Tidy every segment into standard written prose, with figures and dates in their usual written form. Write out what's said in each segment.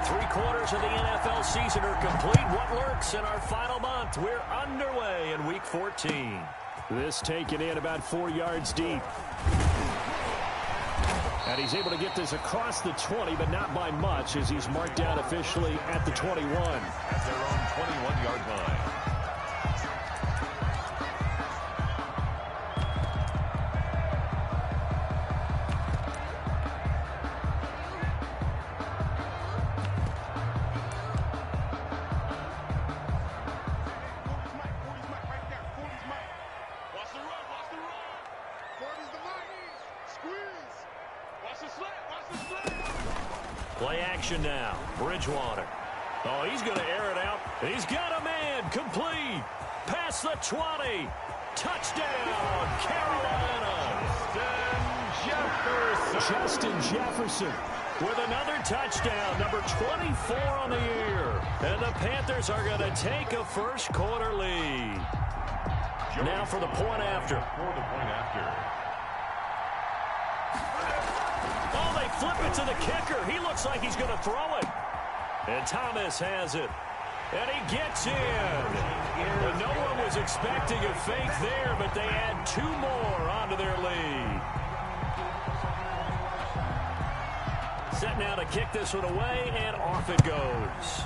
Three-quarters of the NFL season are complete. What lurks in our final month? We're underway in Week 14. This taken in about 4 yards deep. And he's able to get this across the 20, but not by much, as he's marked down officially at the 21. At their own 21-yard line. Play action now. Bridgewater. Oh, he's going to air it out. He's got a man. Complete. Past the 20. Touchdown, Carolina. Justin Jefferson with another touchdown, number 24 on the year. And the Panthers are going to take a first quarter lead. Now for the point after. Oh, they flip it to the kicker. He looks like he's going to throw it. And Thomas has it. And he gets in. And no one was expecting a fake there, but they add 2 more onto their lead. Set now to kick this one away, and off it goes.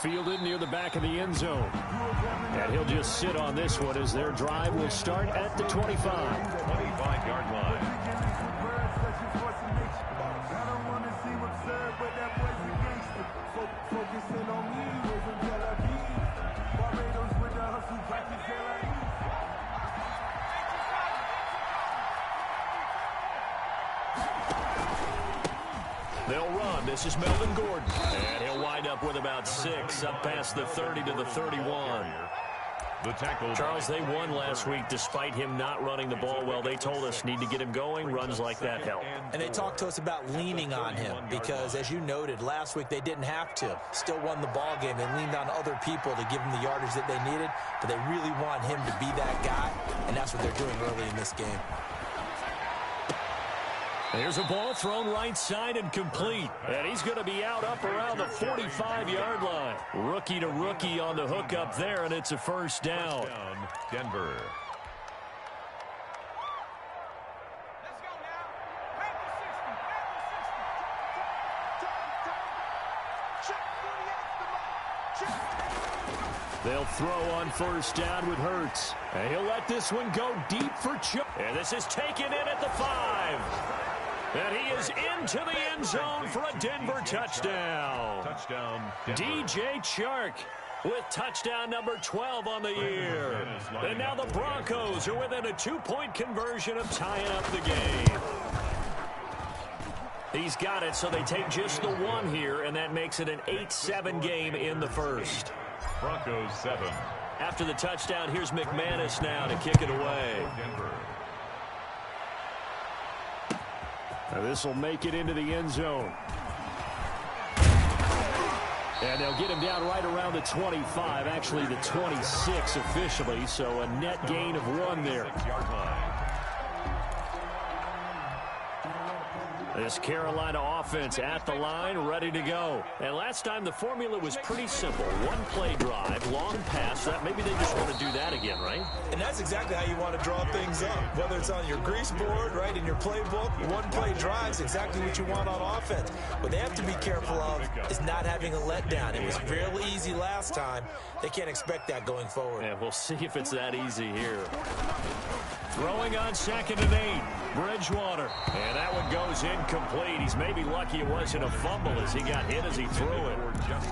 fielded near the back of the end zone. And he'll just sit on this one as their drive will start at the 25. 25-yard line. They'll run. This is Melvin Gordon. And he'll wind up with about 6 up past the 30 to the 31. The tackle. Charles, they won last week despite him not running the ball well. They told us need to get him going. Runs like that help. And they talked to us about leaning on him because, as you noted, last week they didn't have to. Still won the ball game. They leaned on other people to give them the yardage that they needed, but they really want him to be that guy, and that's what they're doing early in this game. There's a ball thrown right side and complete. And he's going to be out up around the 45-yard line. Rookie to rookie on the hook up there, and it's a first down. Denver. They'll throw on first down with Hurts. And he'll let this one go deep for Chubb. And this is taken in at the 5. And he is into the end zone for a Denver touchdown. Touchdown, Denver. DJ Chark with touchdown number 12 on the year. And now the Broncos are within a 2-point conversion of tying up the game. He's got it, so they take just the 1 here, and that makes it an 8-7 game in the first. Broncos 7. After the touchdown, here's McManus now to kick it away. Denver. Now this will make it into the end zone. And they'll get him down right around the 25, actually the 26 officially, so a net gain of 1 there. 6-yard line. This Carolina offense at the line, ready to go. And last time the formula was pretty simple. 1 play drive, long pass. Maybe they just want to do that again, right? And that's exactly how you want to draw things up. Whether it's on your grease board, right, in your playbook, 1 play drive is exactly what you want on offense. What they have to be careful of is not having a letdown. It was real easy last time. They can't expect that going forward. Yeah, we'll see if it's that easy here. Throwing on 2nd and 8. Bridgewater. And that one goes incomplete. He's maybe lucky it wasn't a fumble as he got hit as he threw it.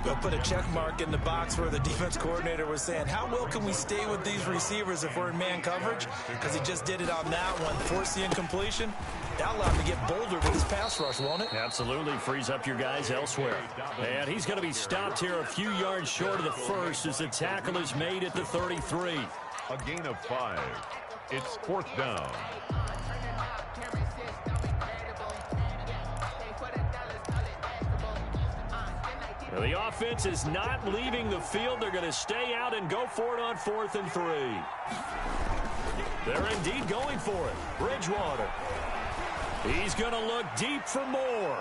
They'll put a check mark in the box where the defense coordinator was saying, how well can we stay with these receivers if we're in man coverage? Because he just did it on that one. Force the incompletion. That'll allow him to get bolder with his pass rush, won't it? Absolutely. Frees up your guys elsewhere. And he's going to be stopped here a few yards short of the first as the tackle is made at the 33. A gain of 5. It's 4th down. Now the offense is not leaving the field. They're going to stay out and go for it on 4th and 3. They're indeed going for it. Bridgewater. He's going to look deep for more.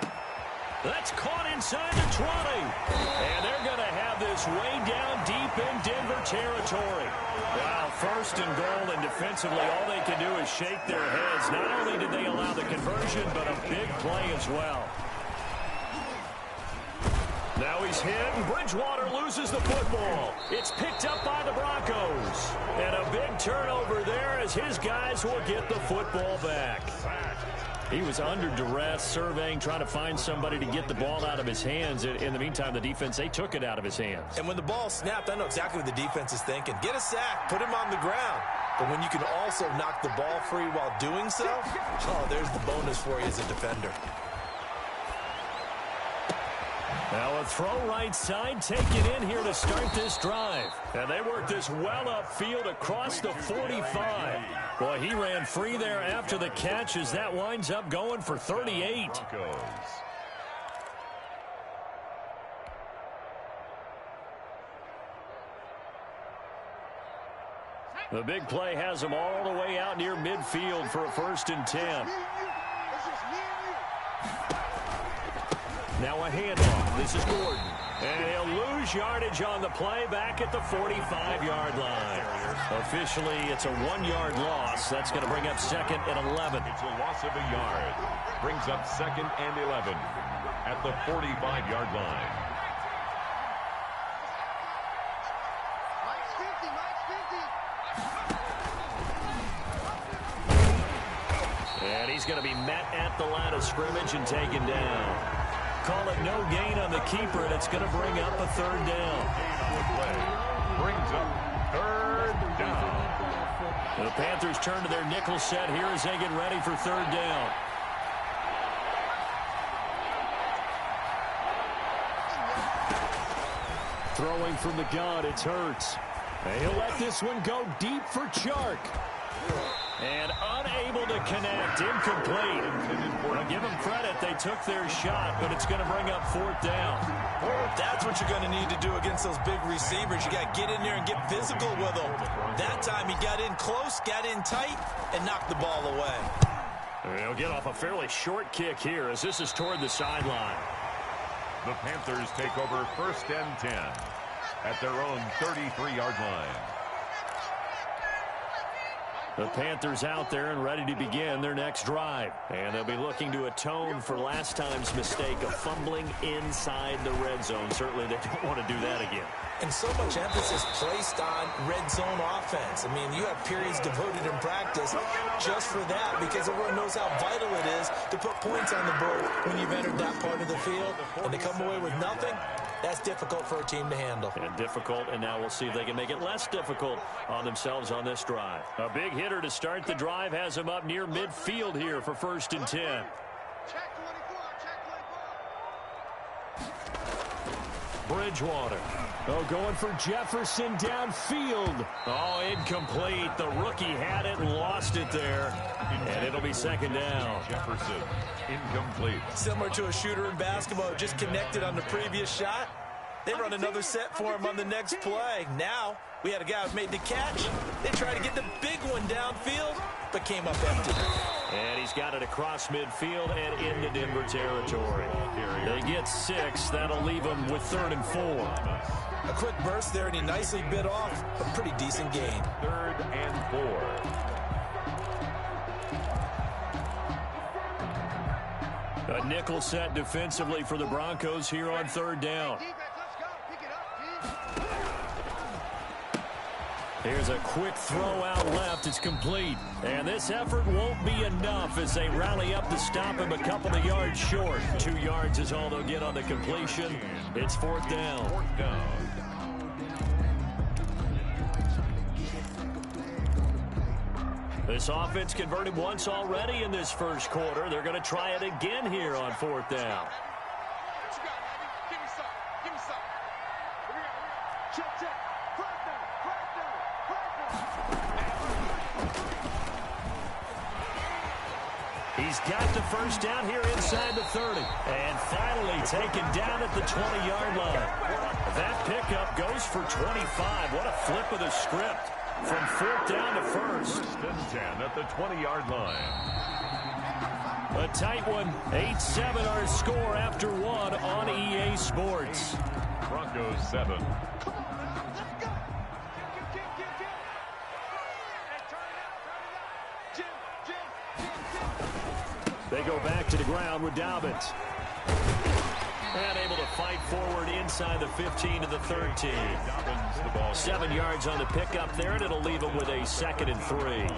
That's caught inside the 20. And they're going to have this way down deep in Denver territory. Wow, first and goal, and defensively all they can do is shake their heads. Not only did they allow the conversion, but a big play as well. Now he's hit, and Bridgewater loses the football. It's picked up by the Broncos. And a big turnover there as his guys will get the football back. He was under duress, surveying, trying to find somebody to get the ball out of his hands. In the meantime, the defense, they took it out of his hands. And when the ball snapped, I know exactly what the defense is thinking. Get a sack, put him on the ground. But when you can also knock the ball free while doing so, oh, there's the bonus for you as a defender. Now a throw right side taken in here to start this drive. And they work this well upfield across the 45. Boy, he ran free there after the catch as that winds up going for 38. Broncos. The big play has them all the way out near midfield for a 1st and 10. Now a handoff. This is Gordon. And he'll lose yardage on the play back at the 45-yard line. Officially, it's a 1-yard loss. That's going to bring up 2nd and 11. It's a loss of a yard. Brings up 2nd and 11 at the 45-yard line. And he's going to be met at the line of scrimmage and taken down. Call it no gain on the keeper, and it's going to bring up a 3rd down. Brings up 3rd down. The Panthers turn to their nickel set here as they get ready for 3rd down. Throwing from the gun, it's Hurts. And he'll let this one go deep for Chark. And unable to connect, incomplete. Well, give them credit, they took their shot, but it's going to bring up 4th down. That's what you're going to need to do against those big receivers. You got to get in there and get physical with them. That time he got in close, got in tight, and knocked the ball away. He'll get off a fairly short kick here as this is toward the sideline. The Panthers take over 1st and 10 at their own 33-yard line. The Panthers out there and ready to begin their next drive. And they'll be looking to atone for last time's mistake of fumbling inside the red zone. Certainly they don't want to do that again. And so much emphasis placed on red zone offense. I mean, you have periods devoted in practice just for that because everyone knows how vital it is to put points on the board when you've entered that part of the field. And to come away with nothing, that's difficult for a team to handle. And difficult, and now we'll see if they can make it less difficult on themselves on this drive. A big hitter to start the drive has him up near midfield here for 1st and 10. Bridgewater. Oh, going for Jefferson downfield. Oh, incomplete. The rookie had it and lost it there. And it'll be 2nd down. Jefferson, incomplete. Similar to a shooter in basketball, just connected on the previous shot. They run another set for him on the next play. Now, we had a guy who made the catch. They tried to get the big one downfield, but came up empty. And he's got it across midfield and into Denver territory. They get 6. That'll leave them with 3rd and 4. A quick burst there, and he nicely bit off a pretty decent gain. 3rd and 4. A nickel set defensively for the Broncos here on 3rd down. Here's a quick throw out left. It's complete. And this effort won't be enough as they rally up to stop him a couple of yards short. 2 yards is all they'll get on the completion. It's 4th down. 4th down. This offense converted once already in this first quarter. They're going to try it again here on 4th down. He's got the first down here inside the 30. And finally taken down at the 20-yard line. That pickup goes for 25. What a flip of the script. From 4th down to 1st. 1st and 10 at the 20-yard line. A tight one. 8-7 our score after one on EA Sports. Broncos 7. They go back to the ground with Dobbins. And able to fight forward inside the 15 to the 13. 7 yards on the pickup there, and it'll leave them with a 2nd and 3.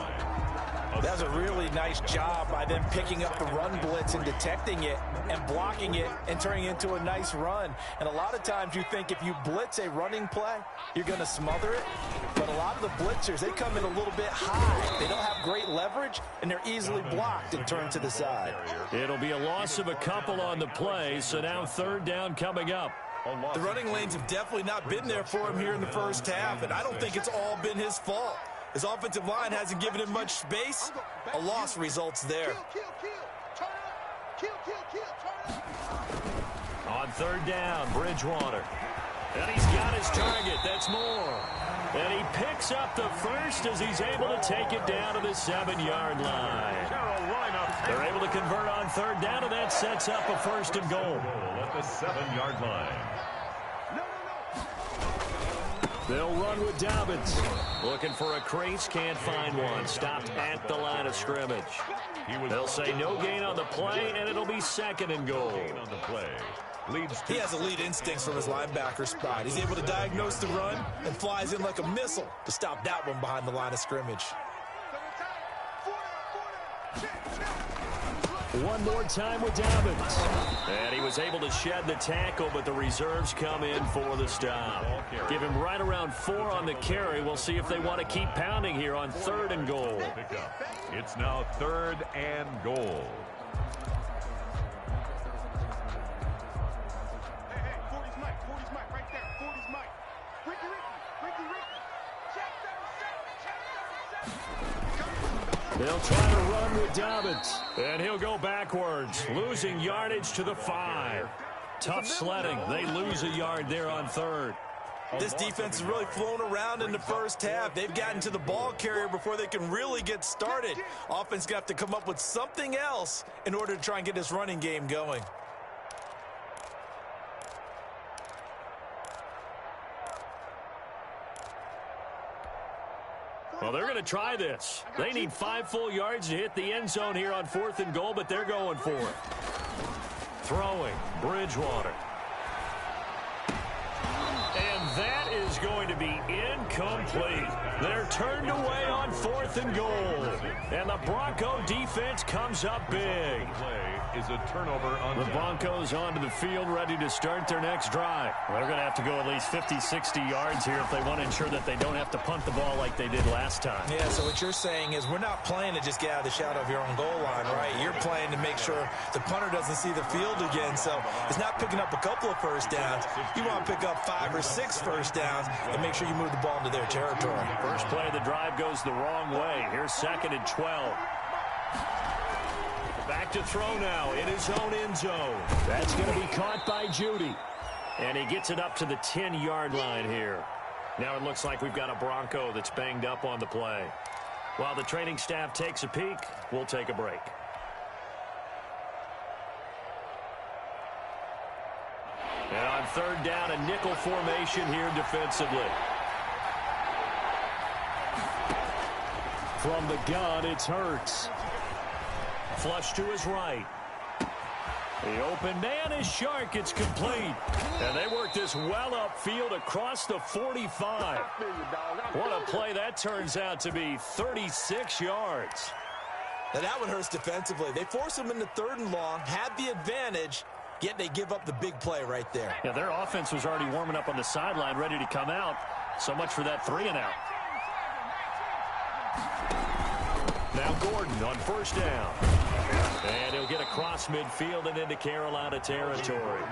That's a really nice job by them picking up the run blitz and detecting it and blocking it and turning it into a nice run. And a lot of times you think if you blitz a running play, you're going to smother it. But a lot of the blitzers, they come in a little bit high. They don't have great leverage, and they're easily blocked and turned to the side. It'll be a loss of a couple on the play, so now 3rd down coming up. The running lanes have definitely not been there for him here in the first half, and I don't think it's all been his fault. His offensive line hasn't given him much space. A loss results there. On 3rd down, Bridgewater. And he's got his target. That's Moore. And he picks up the first as he's able to take it down to the 7-yard line. They're able to convert on 3rd down, and that sets up a 1st and goal. At the 7-yard line. They'll run with Dobbins. Looking for a crease, can't find one. Stopped at the line of scrimmage. They'll say no gain on the play, and it'll be 2nd and goal. On the play. He has elite instincts from his linebacker spot. He's able to diagnose the run and flies in like a missile to stop that one behind the line of scrimmage. One more time with Dobbins. And he was able to shed the tackle, but the reserves come in for the stop. Give him right around 4 on the carry. We'll see if they want to keep pounding here on 3rd and goal. It's now 3rd and goal. They'll try to run with Dobbins. And he'll go backwards, losing yardage to the 5. Tough sledding. They lose a yard there on 3rd. This defense has really flown around in the first half. They've gotten to the ball carrier before they can really get started. Offense got to come up with something else in order to try and get this running game going. Well, they're going to try this. They need 5 full yards to hit the end zone here on 4th and goal, but they're going for it. Throwing, Bridgewater. And that is going to be incomplete. They're turned away on 4th and goal. And the Bronco defense comes up big. Is a turnover on the Broncos onto the field, ready to start their next drive. They're going to have to go at least 50, 60 yards here if they want to ensure that they don't have to punt the ball like they did last time. Yeah, so what you're saying is we're not playing to just get out of the shadow of your own goal line, right? You're playing to make sure the punter doesn't see the field again. So it's not picking up a couple of first downs. You want to pick up 5 or 6 first downs and make sure you move the ball into their territory. First play of the drive goes the wrong way. Here's 2nd and 12. Back to throw now in his own end zone. That's going to be caught by Judy. And he gets it up to the 10-yard line here. Now it looks like we've got a Bronco that's banged up on the play. While the training staff takes a peek, we'll take a break. And on 3rd down, a nickel formation here defensively. From the gun, it's Hurts. Flush to his right. The open man is Shark. It's complete. And they work this well upfield across the 45. What a play that turns out to be. 36 yards. Now that one hurts defensively. They force him into 3rd and long, had the advantage, yet they give up the big play right there. Yeah, their offense was already warming up on the sideline, ready to come out. So much for that 3 and out. Now Gordon on 1st down. And he'll get across midfield and into Carolina territory.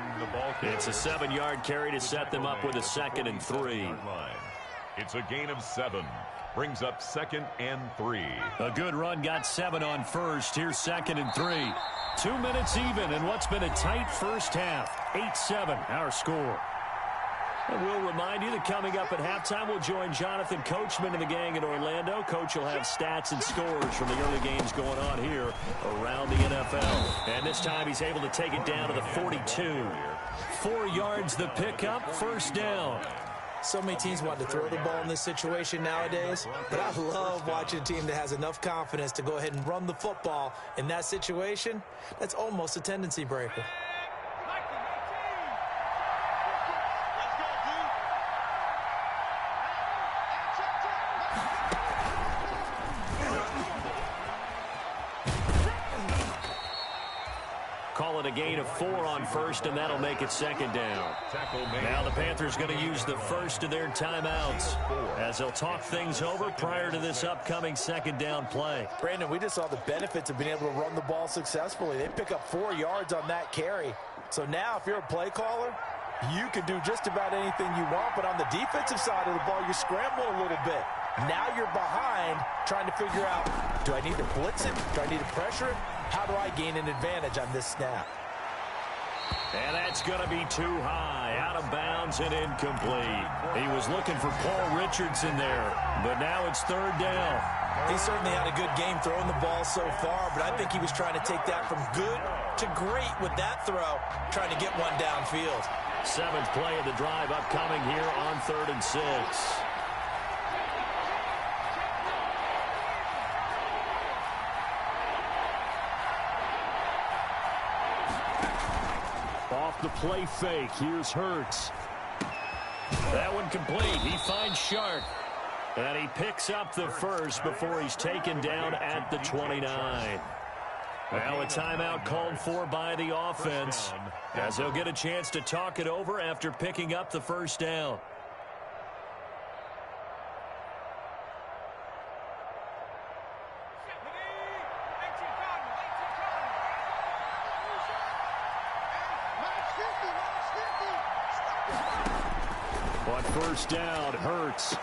It's a 7-yard carry to set them up with a 2nd and 3. It's a gain of 7. Brings up 2nd and 3. A good run got 7 on 1st. Here's 2nd and 3. 2 minutes even in what's been a tight first half. 8-7 our score. And we'll remind you that coming up at halftime, we'll join Jonathan Coachman and the gang in Orlando. Coach will have stats and scores from the early games going on here around the NFL. And this time he's able to take it down to the 42. 4 yards the pickup, first down. So many teams want to throw the ball in this situation nowadays, but I love watching a team that has enough confidence to go ahead and run the football in that situation. That's almost a tendency breaker. Call it a gain of 4 on first, and that'll make it second down. Now the Panthers going to use the first of their timeouts as they'll talk things over prior to this upcoming second down play. Brandon, we just saw the benefits of being able to run the ball successfully. They pick up 4 yards on that carry. So now if you're a play caller, you can do just about anything you want, but on the defensive side of the ball, you're scrambling a little bit. Now you're behind trying to figure out, do I need to blitz it? Do I need to pressure it? How do I gain an advantage on this snap? And that's going to be too high, out of bounds and incomplete. He was looking for Paul Richardson there, but now it's third down. He certainly had a good game throwing the ball so far, but I think he was trying to take that from good to great with that throw, trying to get one downfield. 7th play of the drive upcoming here on 3rd and 6. Off the play fake, here's Hurts. That one complete. He finds Shark. And he picks up the first before he's taken down at the 29. Now a timeout called for by the offense as they'll get a chance to talk it over after picking up the first down. On first down, Hurts.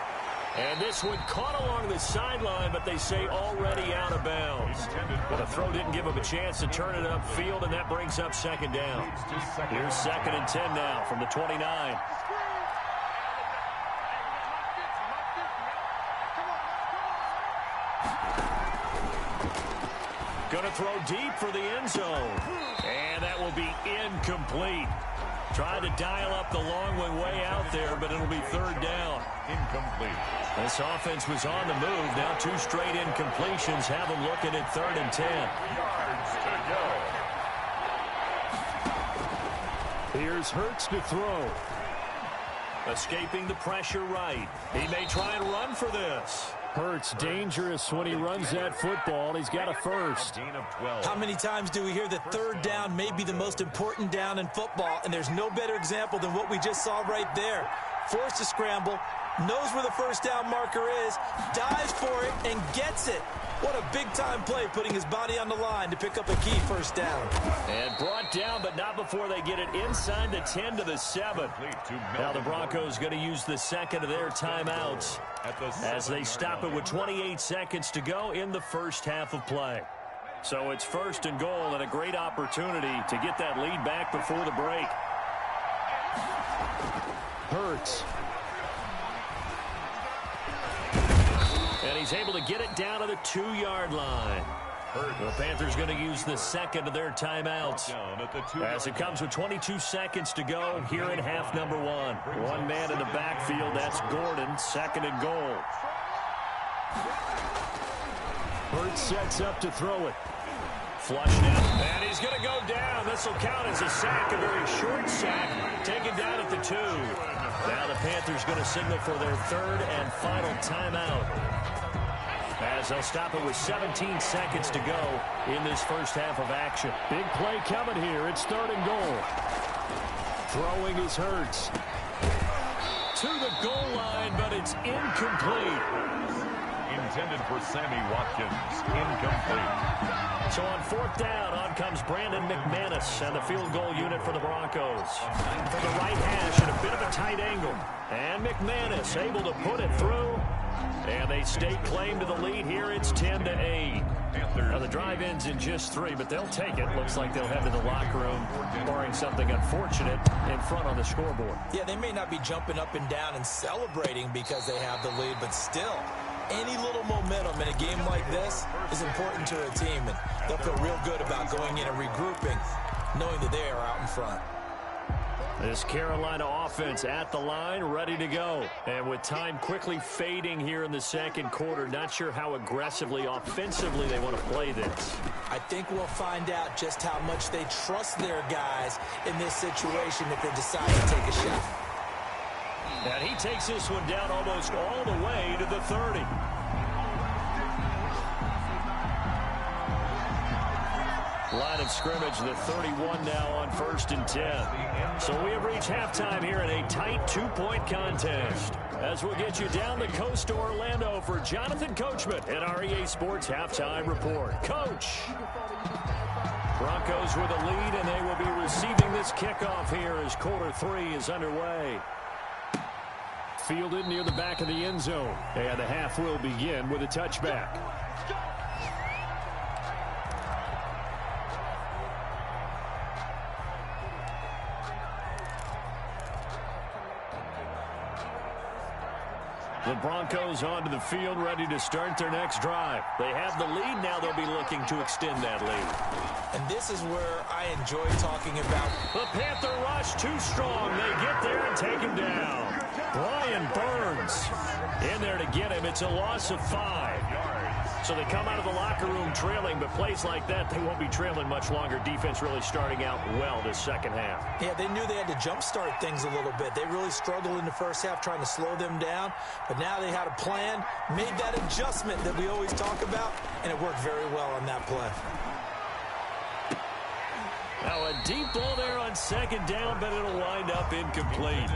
And this one caught along the sideline, but they say already out of bounds. But the throw didn't give him a chance to turn it upfield, and that brings up second down. Here's 2nd and 10 now from the 29. Going to throw deep for the end zone. And that will be incomplete. Tried to dial up the long one way out there, but it'll be third down. Incomplete. This offense was on the move. Now 2 straight incompletions have them looking at 3rd and 10. Yards to go. Here's Hurts to throw. Escaping the pressure right. He may try and run for this. Hurts dangerous when he runs that football. He's got a first. Gain of 12. How many times do we hear that third down may be the most important down in football, and there's no better example than what we just saw right there. Forced to scramble, knows where the first down marker is, dives for it, and gets it. What a big-time play, putting his body on the line to pick up a key first down. And brought down, but not before they get it inside the 10 to the 7. Now the Broncos going to use the second of their timeouts as they stop it with 28 seconds to go in the first half of play. So it's 1st and goal and a great opportunity to get that lead back before the break. Hurts. And he's able to get it down to the 2-yard line. The Panthers going to use the second of their timeouts as it comes with 22 seconds to go here in half number 1. One man in the backfield, that's Gordon, 2nd and goal. Hurts sets up to throw it. Flushed out, and he's going to go down. This will count as a sack, a very short sack, taken down at the 2. Now the Panthers going to signal for their 3rd and final timeout, as they'll stop it with 17 seconds to go in this first half of action. Big play coming here. It's 3rd and goal. Throwing is Hurts. To the goal line, but it's incomplete. Intended for Sammy Watkins. Incomplete. So on 4th down, on comes Brandon McManus and the field goal unit for the Broncos. From the right hash at a bit of a tight angle. And McManus able to put it through. And they stake claim to the lead here. It's 10-8. Now the drive ends in just 3, but they'll take it. Looks like they'll head to the locker room, barring something unfortunate in front on the scoreboard. Yeah, they may not be jumping up and down and celebrating because they have the lead, but still, Any little momentum in a game like this is important to a team, and they'll feel real good about going in and regrouping, knowing that they are out in front. This Carolina offense at the line, ready to go. And with time quickly fading here in the second quarter, not sure how aggressively, offensively they want to play this. I think we'll find out just how much they trust their guys in this situation if they decide to take a shot. And he takes this one down almost all the way to the 30. Line of scrimmage, the 31 now on 1st and 10. So we have reached halftime here in a tight 2-point contest. As we'll get you down the coast to Orlando for Jonathan Coachman at our EA Sports Halftime Report. Coach! Broncos with a lead, and they will be receiving this kickoff here as quarter 3 is underway. Fielded near the back of the end zone. And the half will begin with a touchback. The Broncos onto the field, ready to start their next drive. They have the lead. Now they'll be looking to extend that lead. And this is where I enjoy talking about the Panther rush too strong. They get there and take him down. Brian Burns in there to get him. It's a loss of 5. So they come out of the locker room trailing, but plays like that, they won't be trailing much longer. Defense really starting out well this second half. Yeah, they knew they had to jumpstart things a little bit. They really struggled in the first half trying to slow them down, but now they had a plan, made that adjustment that we always talk about, and it worked very well on that play. Now a deep ball there on second down, but it'll wind up incomplete.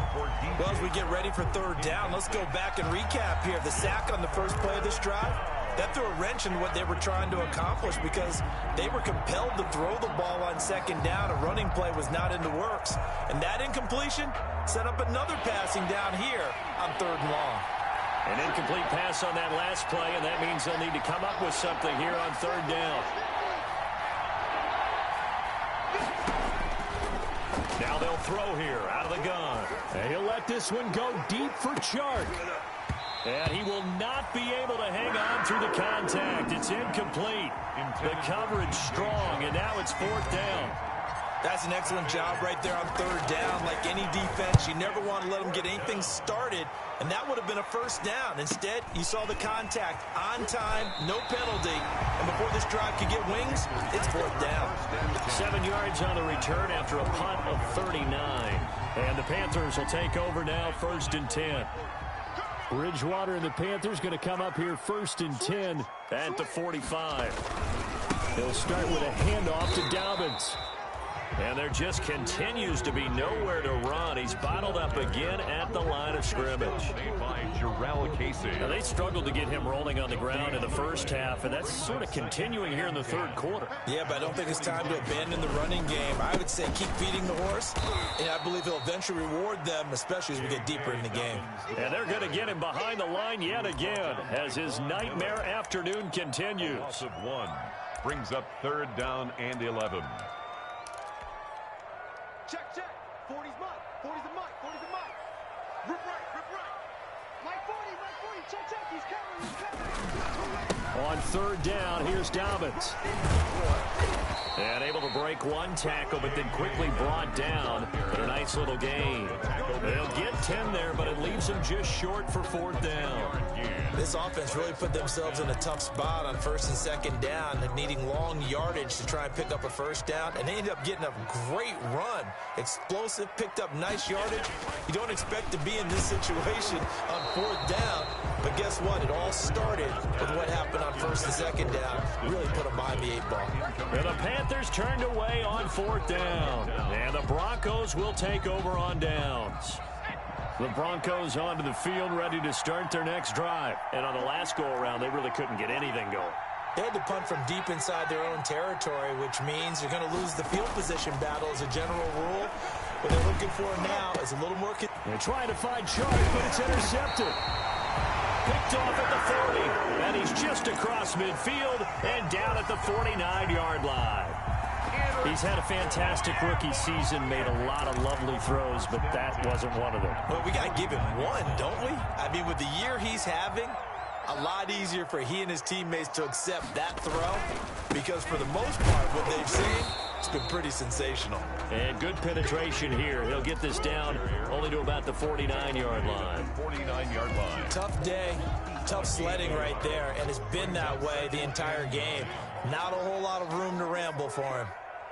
Well, as we get ready for third down, let's go back and recap here. The sack on the first play of this drive, that threw a wrench in what they were trying to accomplish because they were compelled to throw the ball on second down. A running play was not in the works. And that incompletion set up another passing down here on 3rd and long. An incomplete pass on that last play, and that means they'll need to come up with something here on 3rd down. Now they'll throw here out of the gun. And he'll let this one go deep for Chark. And he will not be able to hang on through the contact. It's incomplete. The coverage strong, and now it's 4th down. That's an excellent job right there on 3rd down. Like any defense, you never want to let them get anything started, and that would have been a 1st down. Instead, you saw the contact on time, no penalty, and before this drive could get wings, it's 4th down. 7 yards on the return after a punt of 39. And the Panthers will take over now, 1st and 10. Bridgewater and the Panthers going to come up here 1st and 10 at the 45. They'll start with a handoff to Dobbins. And there just continues to be nowhere to run. He's bottled up again at the line of scrimmage. Now, they struggled to get him rolling on the ground in the first half, and that's sort of continuing here in the 3rd quarter. Yeah, but I don't think it's time to abandon the running game. I would say keep feeding the horse, and I believe he'll eventually reward them, especially as we get deeper in the game. And they're going to get him behind the line yet again as his nightmare afternoon continues. Loss of 1 brings up 3rd down and 11. Check, check. 40's mine. 40's a mine. 40's a mine. Rip right, rip right. Mike 40, check, check. He's coming, On 3rd down, here's Dobbins. And able to break one tackle, but then quickly brought down. But a nice little gain. They'll get 10 there, but it leaves them just short for 4th down. This offense really put themselves in a tough spot on 1st and 2nd down, needing long yardage to try and pick up a 1st down, and they ended up getting a great run. Explosive, picked up nice yardage. You don't expect to be in this situation on 4th down, but guess what? It all started with what happened on 1st and 2nd down. Really put them behind the 8 ball. And the Panthers turned away on 4th down, and the Broncos will take over on downs. The Broncos onto the field, ready to start their next drive. And on the last go-around, they really couldn't get anything going. They had to punt from deep inside their own territory, which means you're going to lose the field position battle as a general rule. What they're looking for now is a little more... They're trying to find Chark, but it's intercepted. Picked off at the 40, and he's just across midfield and down at the 49-yard line. He's had a fantastic rookie season, made a lot of lovely throws, but that wasn't one of them. Well, we got to give him one, don't we? I mean, with the year he's having, a lot easier for he and his teammates to accept that throw because for the most part, what they've seen, it's been pretty sensational. And good penetration here. He'll get this down only to about the 49-yard line. 49-yard line. Tough day, tough sledding right there, and it's been that way the entire game. Not a whole lot of room to ramble for him.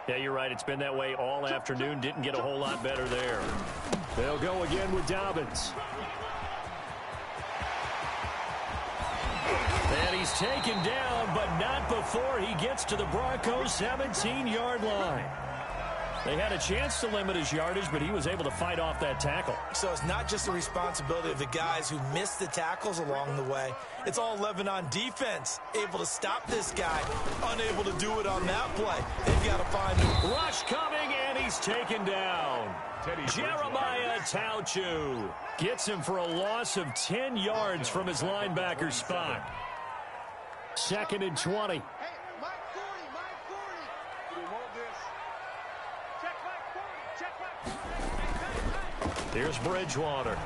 Yeah, you're right. It's been that way all afternoon. Didn't get a whole lot better there. They'll go again with Dobbins. And he's taken down, but not before he gets to the Broncos' 17-yard line. They had a chance to limit his yardage, but he was able to fight off that tackle. So it's not just the responsibility of the guys who missed the tackles along the way. It's all 11 on defense, able to stop this guy, unable to do it on that play. They've got to find him. Rush coming, and he's taken down. Jeremiah Tauchu gets him for a loss of 10 yards from his linebacker spot. 2nd and 20. Hey, Mike 40, Mike 40. We hold this. Check Mike 40, check Mike 40. Here's Bridgewater.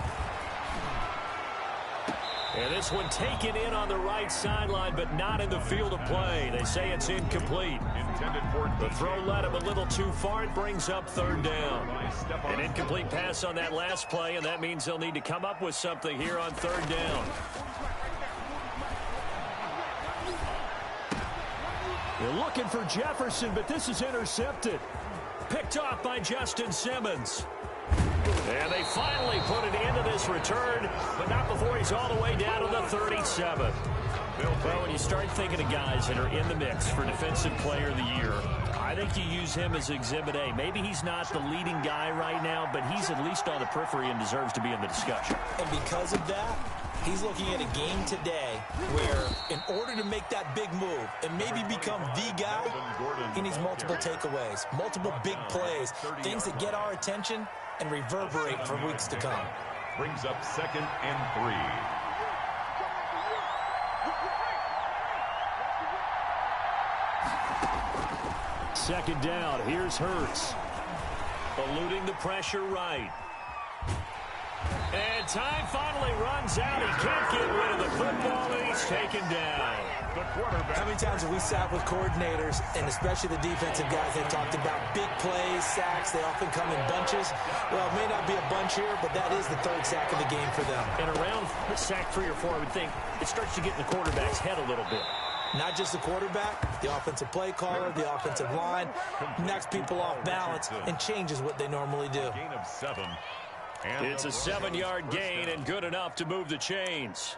And this one taken in on the right sideline, but not in the field of play. They say it's incomplete. Intended for The throw led him a little too far. It brings up 3rd down. An incomplete pass on that last play, and that means they'll need to come up with something here on 3rd down. They're looking for Jefferson, but this is intercepted. Picked off by Justin Simmons. And they finally put it into this return, but not before he's all the way down to the 37. Well, when you start thinking of guys that are in the mix for Defensive Player of the Year, I think you use him as Exhibit A. Maybe he's not the leading guy right now, but he's at least on the periphery and deserves to be in the discussion. And because of that, he's looking at a game today where in order to make that big move and maybe become the guy, he needs multiple takeaways, multiple big plays, things that get our attention and reverberate for weeks to come. brings up 2nd and 3. Second down. Here's Hurts. Eluding the pressure right. And time finally runs out. He can't get rid of the football, and he's taken down. The quarterback. How many times have we sat with coordinators, and especially the defensive guys, they talked about big plays, sacks. They often come in bunches. Well, it may not be a bunch here, but that is the 3rd sack of the game for them. And around sack 3 or 4, I would think it starts to get in the quarterback's head a little bit. Not just the quarterback, the offensive play caller, the offensive line, knocks people off balance and changes what they normally do. Gain of 7. It's a 7-yard gain and good enough to move the chains.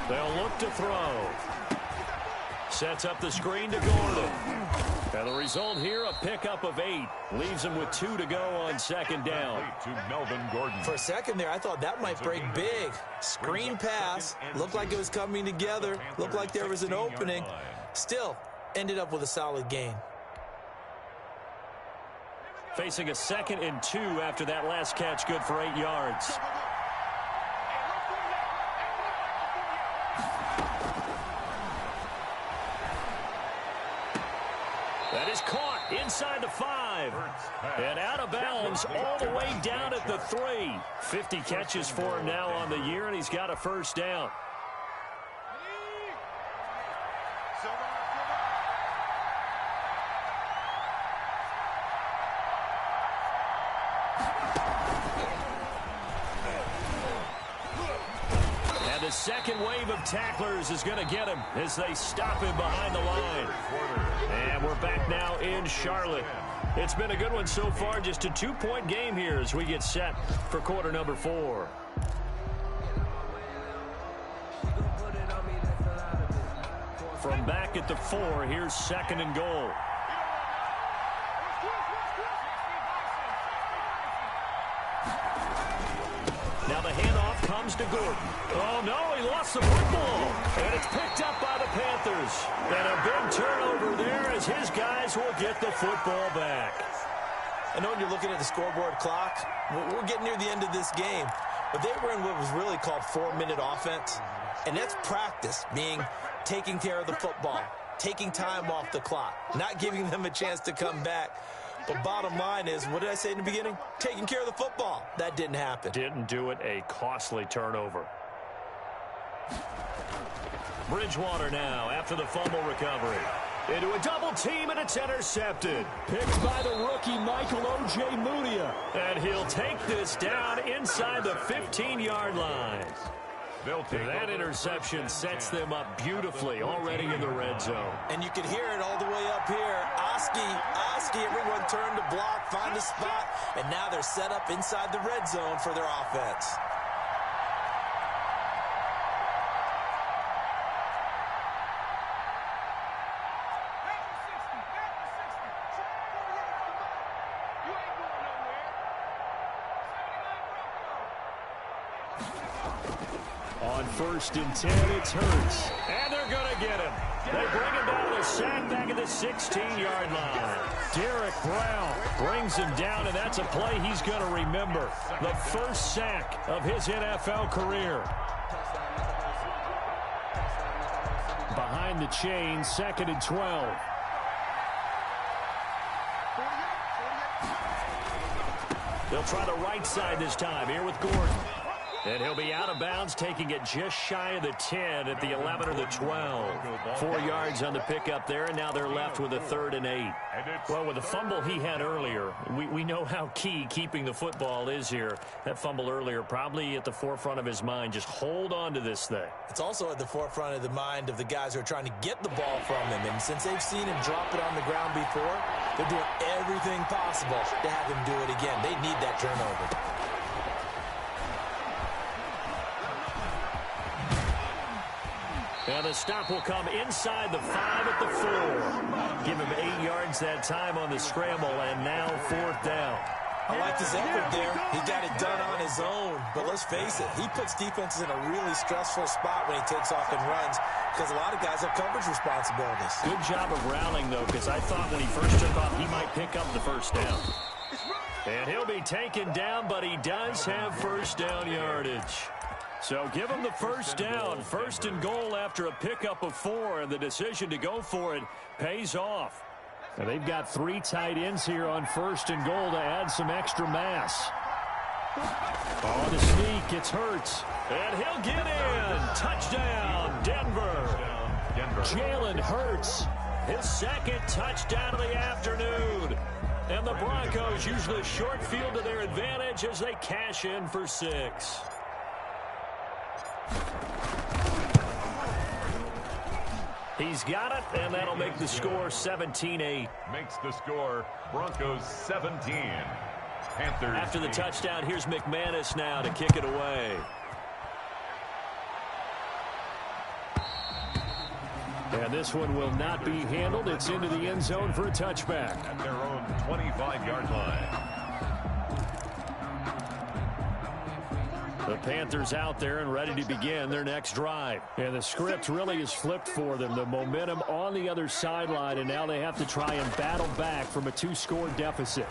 They'll look to throw. Sets up the screen to Gordon. And the result here, a pickup of 8. Leaves him with 2 to go on 2nd down. To Melvin Gordon. For a second there, I thought that might break big. Screen pass. Looked like it was coming together. Looked like there was an opening. Still, ended up with a solid gain. Facing a 2nd and 2 after that last catch, good for 8 yards. That is caught inside the 5. And out of bounds all the way down at the 3. 50 catches for him now on the year, and he's got a 1st down. And the second wave of tacklers is going to get him as they stop him behind the line. And we're back now in Charlotte. It's been a good one so far. Just a 2-point game here as we get set for quarter number 4. From back at the 4, here's 2nd and goal. Now the handoff comes to Gordon. Oh, no, he lost the football. And it's picked up by the Panthers. And a big turnover there as his guys will get the football back. I know when you're looking at the scoreboard clock, we're getting near the end of this game, but they were in what was really called 4-minute offense, and that's practice, meaning taking care of the football, taking time off the clock, not giving them a chance to come back. But bottom line is, what did I say in the beginning? Taking care of the football. That didn't happen. Didn't do it, a costly turnover. Bridgewater now after the fumble recovery. Into a double team, and it's intercepted. Picked by the rookie, Michael O.J. Mudia. And he'll take this down inside the 15-yard line. That interception sets them up beautifully already in the red zone. And you can hear it all the way up here. Oski, everyone turned to block, find a spot, and now they're set up inside the red zone for their offense. On 1st and 10, it's Hurts. And they're going to get him. They bring him down to sack back at the 16-yard line. Derek Brown brings him down, and that's a play he's going to remember. The first sack of his NFL career. Behind the chain, 2nd and 12. They'll try the right side this time here with Gordon. And he'll be out of bounds, taking it just shy of the 10 at the 11 or the 12. 4 yards on the pickup there, and now they're left with a 3rd and 8. Well, with the fumble he had earlier, we know how key keeping the football is here. That fumble earlier probably at the forefront of his mind. Just hold on to this thing. It's also at the forefront of the mind of the guys who are trying to get the ball from him. And since they've seen him drop it on the ground before, they're doing everything possible to have him do it again. They need that turnover. Now the stop will come inside the 5 at the 4. Give him 8 yards that time on the scramble, and now 4th down. I liked his effort there. He got it done on his own. But let's face it, he puts defenses in a really stressful spot when he takes off and runs because a lot of guys have coverage responsibilities. Good job of rallying, though, because I thought when he first took off, he might pick up the 1st down. And he'll be taken down, but he does have 1st down yardage. So give him the 1st down, 1st and goal after a pickup of 4, and the decision to go for it pays off. Now they've got 3 tight ends here on 1st and goal to add some extra mass. On the sneak, it's Hurts. And he'll get in. Touchdown, Denver. Jalen Hurts, his 2nd touchdown of the afternoon. And the Broncos use the short field to their advantage as they cash in for 6. He's got it, and that'll make the score 17-8. Makes the score Broncos 17. Panthers. After the touchdown, here's McManus now to kick it away. And this one will not be handled. It's into the end zone for a touchback. At their own 25-yard line. The Panthers out there and ready to begin their next drive. And the script really is flipped for them. The momentum on the other sideline, and now they have to try and battle back from a 2-score deficit.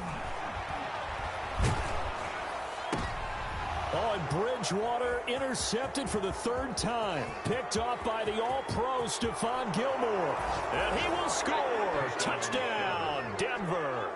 Oh, and Bridgewater intercepted for the 3rd time. Picked off by the All-Pro Stephon Gilmore. And he will score. Touchdown, Denver.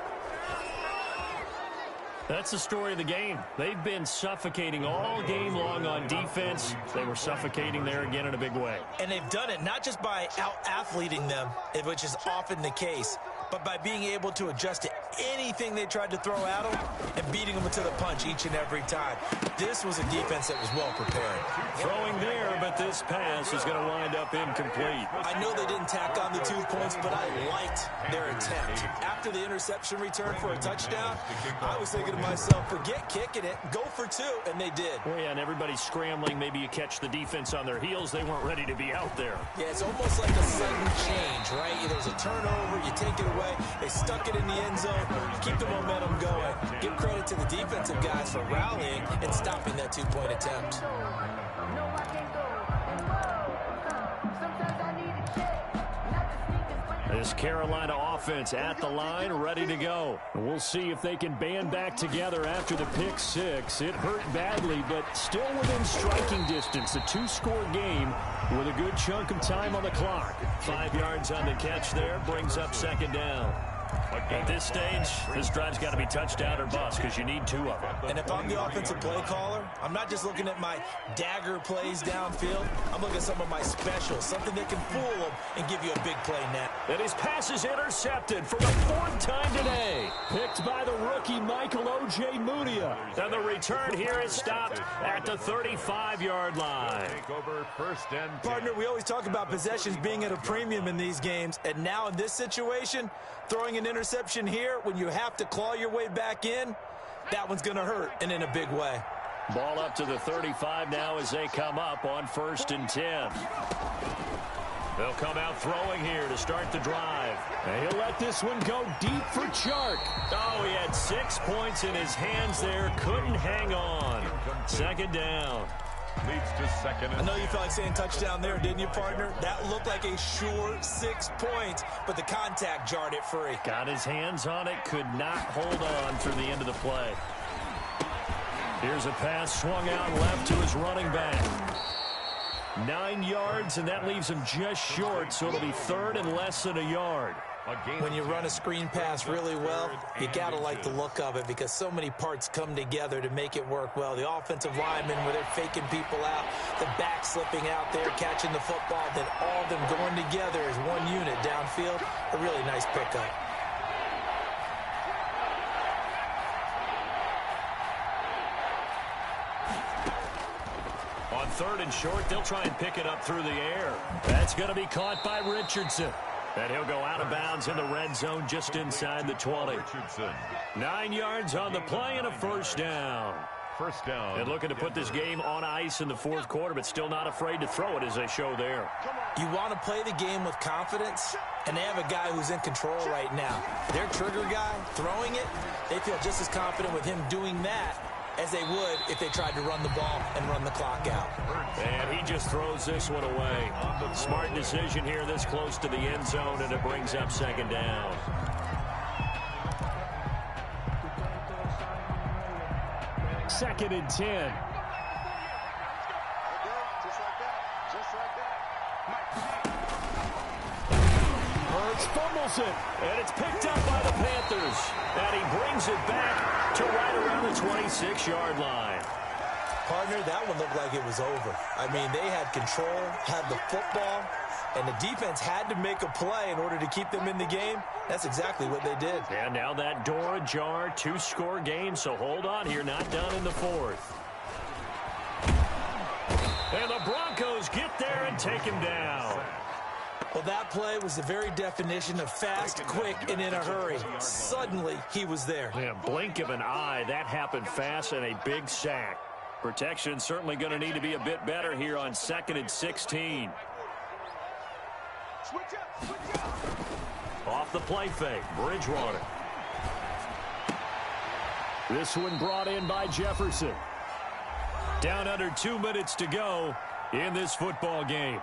That's the story of the game. They've been suffocating all game long on defense. They were suffocating there again in a big way. And they've done it not just by out-athleting them, which is often the case, but by being able to adjust to anything they tried to throw at them and beating them to the punch each and every time. This was a defense that was well prepared. Throwing there, but this pass is going to wind up incomplete. I know they didn't tack on the 2 points, but I liked their attempt. After the interception return for a touchdown, I was thinking to myself, forget kicking it, go for 2, and they did. Well, yeah, and everybody's scrambling. Maybe you catch the defense on their heels. They weren't ready to be out there. Yeah, it's almost like a sudden change, right? There's a turnover, you take it away, they stuck it in the end zone, keep the momentum going. Give credit to the defensive guys for rallying and stopping that 2-point attempt. This Carolina offense at the line, ready to go. We'll see if they can band back together after the pick six. It hurt badly, but still within striking distance. A two-score game with a good chunk of time on the clock. 5 yards on the catch there, brings up second down. At this stage, this drive's got to be touchdown or bust because you need 2 of them. And if I'm the offensive play caller, I'm not just looking at my dagger plays downfield. I'm looking at some of my specials, something that can fool them and give you a big play net. And his pass is intercepted for the 4th time today. Picked by the rookie Michael O.J. Mudia. And the return here is stopped at the 35-yard line. Take over 1st and 10. Partner, we always talk about possessions being at a premium in these games, and now in this situation, throwing an interception here when you have to claw your way back in, that one's going to hurt, and in a big way. Ball up to the 35 now as they come up on 1st and 10. They'll come out throwing here to start the drive. And he'll let this one go deep for Chark. Oh, he had 6 points in his hands there. Couldn't hang on. Second down. Leads to 2nd and I know you felt like saying touchdown there, didn't you, partner? That looked like a sure 6 points, but the contact jarred it free. Got his hands on it, could not hold on through the end of the play. Here's a pass swung out left to his running back. 9 yards, and that leaves him just short, so it'll be 3rd and less than a yard. When you run a screen pass really well, you got to like the look of it because so many parts come together to make it work well. The offensive linemen, where they're faking people out, the back slipping out there, catching the football, then all of them going together as one unit downfield. A really nice pickup. On 3rd and short, they'll try and pick it up through the air. That's going to be caught by Richardson. And he'll go out of bounds in the red zone just inside the 20. Richardson. 9 yards on the play and a 1st down. 1st down. And looking to put this game on ice in the 4th quarter, but still not afraid to throw it as they show there. You want to play the game with confidence, and they have a guy who's in control right now. Their trigger guy, throwing it, they feel just as confident with him doing that as they would if they tried to run the ball and run the clock out. And he just throws this one away. Smart decision here this close to the end zone, and it brings up second down. Second and 10. Hurts fumbles it, and it's picked up by the Panthers. And he brings it back to right around the 26-yard line. Partner, that one looked like it was over. I mean, they had control, had the football, and the defense had to make a play in order to keep them in the game. That's exactly what they did. And now that door ajar, 2-score game, so hold on here, not done in the 4th. And the Broncos get there and take him down. Well, that play was the very definition of fast, quick, and in a hurry. Suddenly, he was there. Yeah, blink of an eye, that happened fast, and a big sack. Protection certainly going to need to be a bit better here on 2nd and 16. Off the play fake, Bridgewater. This one brought in by Jefferson. Down under 2 minutes to go in this football game.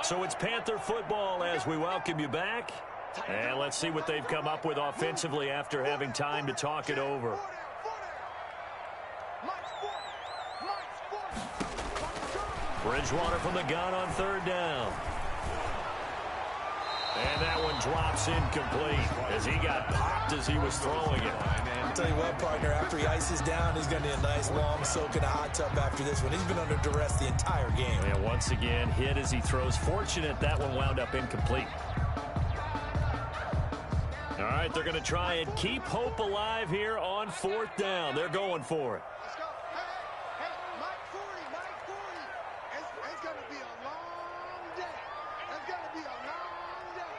So it's Panther football as we welcome you back. And let's see what they've come up with offensively after having time to talk it over. Bridgewater from the gun on 3rd down. And that one drops incomplete as he got popped as he was throwing it. I'll tell you what, partner, after he ices down, he's going to need a nice long soak in a hot tub after this one. He's been under duress the entire game. And once again, hit as he throws. Fortunate that one wound up incomplete. All right, they're going to try and keep hope alive here on 4th down. They're going for it. Let's go. Hey, Mike 40. It's going to be a long day. It's going to be a long day.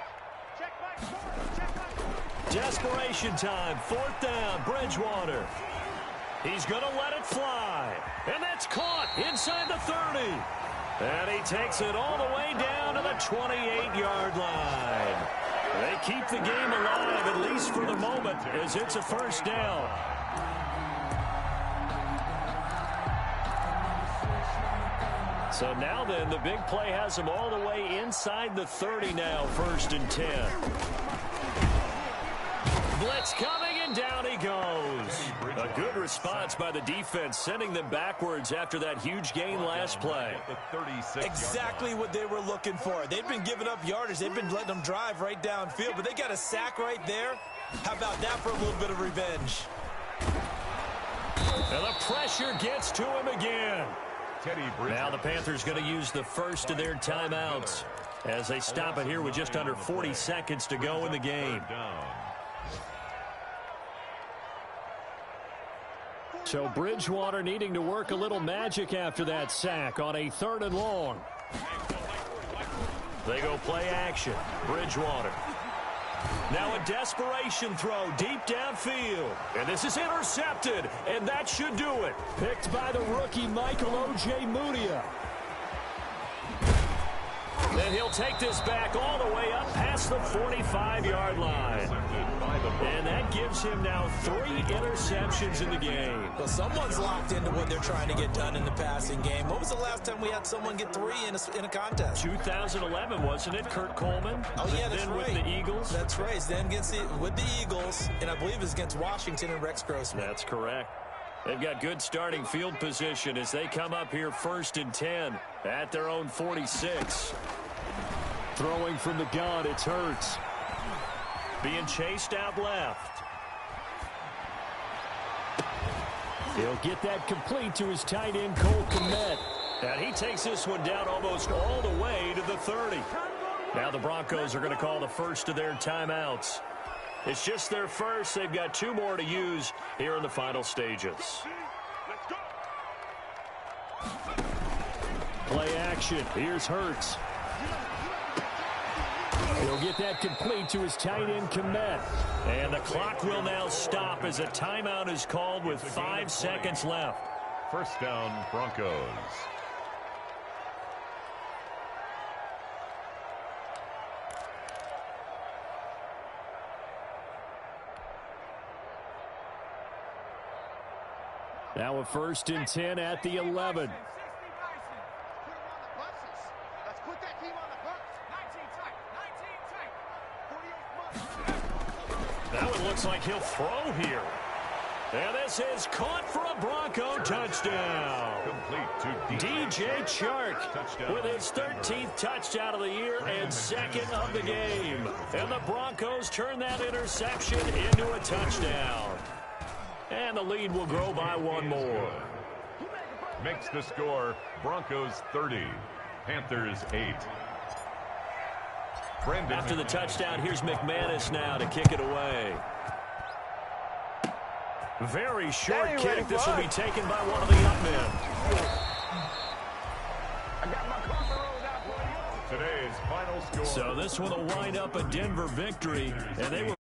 Check Mike 40. Check Mike 40. Desperation time, 4th down, Bridgewater. He's going to let it fly. And that's caught inside the 30. And he takes it all the way down to the 28-yard line. They keep the game alive, at least for the moment, as it's a 1st down. So now then, the big play has him all the way inside the 30 now, 1st and 10. Blitz coming, and down he goes. A good response by the defense, sending them backwards after that huge gain last play. Exactly what they were looking for. They've been giving up yardage. They've been letting them drive right downfield, but they got a sack right there. How about that for a little bit of revenge? And the pressure gets to him again. Now the Panthers going to use the first of their timeouts as they stop it here with just under 40 seconds to go in the game. So Bridgewater needing to work a little magic after that sack on a 3rd and long. They go play action. Bridgewater. Now a desperation throw deep downfield. And this is intercepted, and that should do it. Picked by the rookie Michael Ojemudia. And he'll take this back all the way up past the 45-yard line. And that gives him now 3 interceptions in the game. Well, someone's locked into what they're trying to get done in the passing game. When was the last time we had someone get 3 in a contest? 2011, wasn't it? Kurt Coleman. Oh, yeah, that's then right. With the Eagles. That's right. Then with the Eagles, and I believe it's against Washington and Rex Grossman. That's correct. They've got good starting field position as they come up here 1st and 10 at their own 46. Throwing from the gun, it's Hurts. Being chased out left. He'll get that complete to his tight end, Cole Kmet. And he takes this one down almost all the way to the 30. Now the Broncos are going to call the first of their timeouts. It's just their first. They've got 2 more to use here in the final stages. Play action. Here's Hurts. He'll get that complete to his tight end, Kmet. And the clock will now stop as a timeout is called with 5 seconds left. 1st down, Broncos. Now a 1st and 10 at the 11. Now it looks like he'll throw here. And this is caught for a Bronco touchdown. Complete to DJ Chark with his 13th touchdown of the year and 2nd of the game. And the Broncos turn that interception into a touchdown. And the lead will grow by 1 more. Makes the score Broncos 30, Panthers 8. After the touchdown, here's McManus now to kick it away. Very short kick. This will be taken by one of the up men. Today's final score. So this one will wind up a Denver victory, and they will